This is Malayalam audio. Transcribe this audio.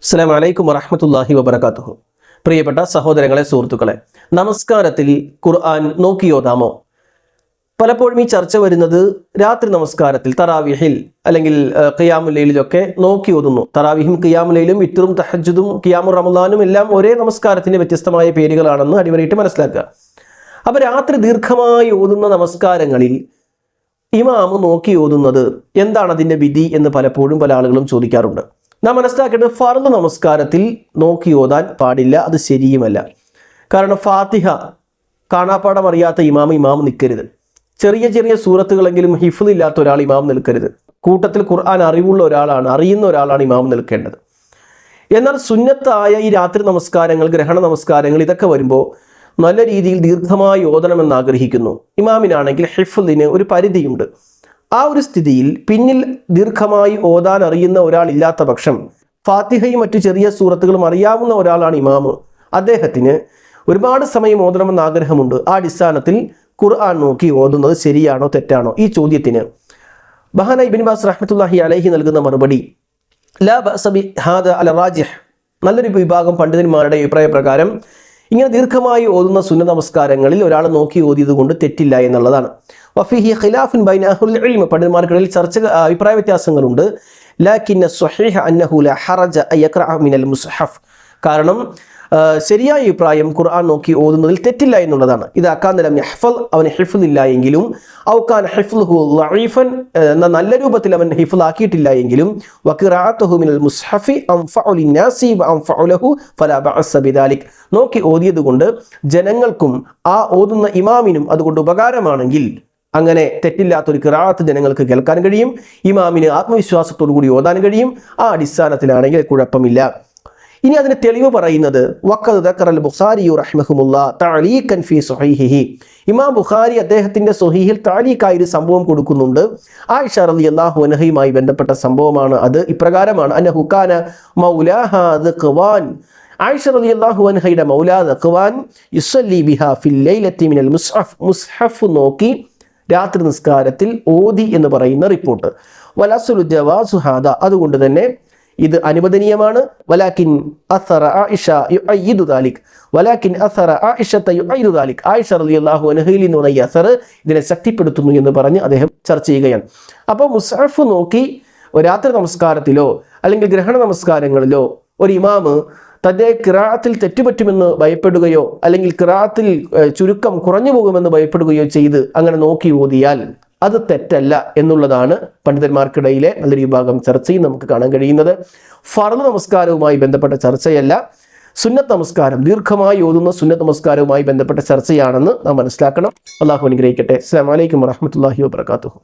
അസ്സലാമു അലൈക്കും വറഹ്മത്തുള്ളാഹി വബറകാതുഹു. പ്രിയപ്പെട്ട സഹോദരങ്ങളെ, സുഹൃത്തുക്കളെ, നമസ്കാരത്തിൽ ഖുർആൻ നോക്കിയോതാമോ? പലപ്പോഴും ഈ ചർച്ച വരുന്നത് രാത്രി നമസ്കാരത്തിൽ തറാവിഹിൽ അല്ലെങ്കിൽ ഖിയാമുൽ ലൈലിലൊക്കെ നോക്കി ഓതുന്നു. തറാവിഹും ഖിയാമുൽ ലൈലും വിത്റും തഹജ്ജുദും ഖിയാമുർ റമളാനും എല്ലാം ഒരേ നമസ്കാരത്തിന്റെ വ്യത്യസ്തമായ പേരുകളാണെന്ന് അടിവരയിട്ട് മനസ്സിലാക്കുക. അപ്പോൾ രാത്രി ദീർഘമായി ഓതുന്ന നമസ്കാരങ്ങളിൽ ഇമാമ് നോക്കി ഓതുന്നത് എന്താണ് അതിൻ്റെ വിധി എന്ന് പലപ്പോഴും പല ആളുകളും ചോദിക്കാറുണ്ട്. നാം മനസ്സിലാക്കേണ്ടത് ഫർദ് നമസ്കാരത്തിൽ നോക്കി ഓതാൻ പാടില്ല, അത് ശരിയുമല്ല. കാരണം ഫാത്തിഹ കാണാപ്പാടം അറിയാത്ത ഇമാം നിൽക്കരുത്. ചെറിയ ചെറിയ സൂറത്തുകളെങ്കിലും ഹിഫ്ള് ഇല്ലാത്ത ഒരാൾ ഇമാം നിൽക്കരുത്. കൂട്ടത്തിൽ ഖുർആൻ അറിയുന്ന ഒരാളാണ് ഇമാം നിൽക്കേണ്ടത്. എന്നാൽ സുന്നത്തായ ഈ രാത്രി നമസ്കാരങ്ങൾ, ഗ്രഹണ നമസ്കാരങ്ങൾ, ഇതൊക്കെ വരുമ്പോൾ നല്ല രീതിയിൽ ദീർഘമായി ഓതണമെന്ന് ആഗ്രഹിക്കുന്നു. ഇമാമിനാണെങ്കിൽ ഹിഫ്ളിന് ഒരു പരിധിയുണ്ട്. ആ ഒരു സ്ഥിതിയിൽ പിന്നിൽ ദീർഘമായി ഓതാൻ അറിയുന്ന ഒരാൾ ഇല്ലാത്ത പക്ഷം ഫാത്തിഹയും മറ്റു ചെറിയ സൂറത്തുകളും അറിയാവുന്ന ഒരാളാണ് ഇമാമ്. അദ്ദേഹത്തിന് ഒരുപാട് സമയം ഓതണമെന്ന് ആഗ്രഹമുണ്ട്. ആ അടിസ്ഥാനത്തിൽ ഖുർആൻ നോക്കി ഓതുന്നത് ശരിയാണോ തെറ്റാണോ? ഈ ചോദ്യത്തിന് ബഹാന ഇബ്നു ബാസ് റഹ്മത്തുള്ളാഹി അലൈഹി നൽകുന്ന മറുപടി ലാ ബഅസ ബി ഹാദാ അല റാജിഹ്. നല്ലൊരു വിഭാഗം പണ്ഡിതന്മാരുടെ അഭിപ്രായ പ്രകാരം ഇങ്ങനെ ദീർഘമായി ഓതുന്ന സുന്ന നമസ്കാരങ്ങളിൽ ഒരാൾ നോക്കി ഓതിയത് കൊണ്ട് തെറ്റില്ല എന്നുള്ളതാണ്. വഫീഹി ഖിലാഫുൻ ബൈന അഹ്ലുൽ ഇൽം. പണ്ഡിതന്മാർക്കിടയിൽ അഭിപ്രായ വ്യത്യാസങ്ങളുണ്ട്. ലാകിന്ന സ്വഹീഹ അന്നഹു ലാ ഹറജ അയഖറഅ മിനൽ മുസ്ഹഫ്. കാരണം ശരിയായ അഭിപ്രായം ഖുർആൻ നോക്കി ഓതുന്നതിൽ തെറ്റില്ല എന്നുള്ളതാണ്. ഇത് അക്കാന്തലം യഹ്ഫൽ, അവന് ഹിഫ്ള് ഇല്ല എങ്കിലും, ഔകാൻ ഹിഫ്ളുഹു ലഈഫൻ, എന്ന നല്ല രൂപത്തിൽ അവൻ ഹിഫ്ള് ആക്കിയിട്ടില്ല എങ്കിലും, വഖിറാഅതുഹു മിനൽ മുസ്ഹഫി അൻഫഉ ലിന്നാസി വഅൻഫഉ ലഹു ഫലാ ബഅസ ബിദാലിക്. നോക്കി ഓതിയത് കൊണ്ട് ജനങ്ങൾക്കും ആ ഓതുന്ന ഇമാമിനും അതുകൊണ്ട് ഉപകാരമാണെങ്കിൽ അങ്ങനെ തെറ്റില്ലാത്തൊരു ഖിറാഅത്ത് ജനങ്ങൾക്ക് കേൾക്കാൻ കഴിയും, ഇമാമിന് ആത്മവിശ്വാസത്തോടു കൂടി ഓതാൻ കഴിയും. ആ അടിസ്ഥാനത്തിലാണെങ്കിൽ കുഴപ്പമില്ല. ഇനി അതിന് തെളിവ് പറയുന്നത് വഖദ് ദക്കറൽ ബുഖാരി റഹിമഹുല്ലാ തഅലീഖൻ ഫീ സ്വഹീഹിഹി. ഇമാം ബുഖാരി അദ്ദേഹത്തിന്റെ സ്വഹീഹിൽ തഅലീഖായി ഒരു സംഭവം കൊടുക്കുന്നുണ്ട്. ആയിഷ റളിയല്ലാഹു അൻഹയുമായി ബന്ധപ്പെട്ട സംഭവമാണ് അത്. ഇപ്രകാരമാണ്: അന്നഹു കാന മൗലാഹാ ദഖ്വാൻ. ആയിഷ റളിയല്ലാഹു അൻഹയുടെ മൗലാ ദഖ്വാൻ യുസല്ലി ബിഹാ ഫിൽ ലൈലത്തി മിനൽ മുസ്ഹഫ്. മുസ്ഹഫ് നോക്കി രാത്രി നിസ്കാരത്തിൽ ഓതി എന്ന് പറയുന്ന റിപ്പോർട്ട്. വലസ്ലു ജവാസു ഹാദാ. അതുകൊണ്ട് തന്നെ ഇത് അനുവദനീയമാണ്. വലാകിൻ അസറ ആയിഷ യുഅയ്യിദു ദാലിക്. വലാകിൻ അസറ ആയിഷത യുഅയ്യിദു ദാലിക്. ആയിഷ റളിയല്ലാഹു അൻഹയിൽ നിന്ന് ഈ അസർ ഇതിനെ ശക്തിപ്പെടുത്തുന്നു എന്ന് പറഞ്ഞ് അദ്ദേഹം ചർച്ച ചെയ്യുകയാണ്. അപ്പോൾ മുസ്ഹഫ് നോക്കി രാത്രി നമസ്കാരത്തിലോ അല്ലെങ്കിൽ ഗ്രഹണ നമസ്കാരങ്ങളിലോ ഒരു ഇമാമ് തൻ്റെ ഖിറാഅത്തിൽ തെറ്റുപറ്റുമെന്ന് ഭയപ്പെടുകയോ അല്ലെങ്കിൽ ഖിറാഅത്തിൽ ചുരുക്കം കുറഞ്ഞു പോകുമെന്ന് ഭയപ്പെടുകയോ ചെയ്ത് അങ്ങനെ നോക്കി ഓതിയാൽ അത് തെറ്റല്ല എന്നുള്ളതാണ് പണ്ഡിതന്മാർക്കിടയിലെ നല്ലൊരു വിഭാഗം ചർച്ചയും നമുക്ക് കാണാൻ കഴിയുന്നത്. ഫർദ് നമസ്കാരവുമായി ബന്ധപ്പെട്ട ചർച്ചയല്ല, സുന്നത്ത് നമസ്കാരം, ദീർഘമായി ഓതുന്ന സുന്നത്ത് നമസ്കാരവുമായി ബന്ധപ്പെട്ട ചർച്ചയാണെന്ന് നാം മനസ്സിലാക്കണം. അല്ലാഹു അനുഗ്രഹിക്കട്ടെ. അസ്സലാമു അലൈക്കും വറഹ്മത്തുള്ളാഹി വബറകാതുഹു.